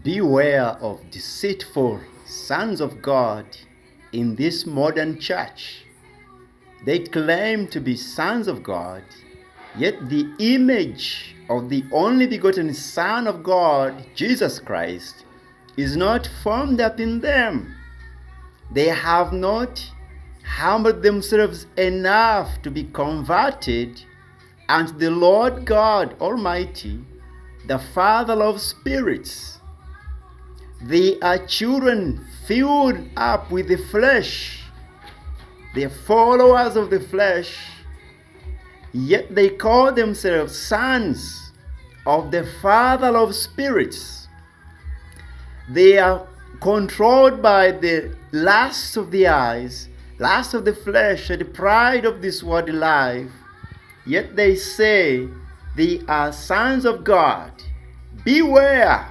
Beware of deceitful sons of God in this modern church. They claim to be sons of God, yet the image of the only begotten Son of God, Jesus Christ, is not formed up in them. They have not humbled themselves enough to be converted unto the Lord God Almighty, the Father of spirits. They are children filled up with the flesh. They are followers of the flesh, yet they call themselves sons of the Father of spirits. They are controlled by the lust of the eyes, lust of the flesh, and the pride of this worldly life, yet they say they are sons of God. Beware!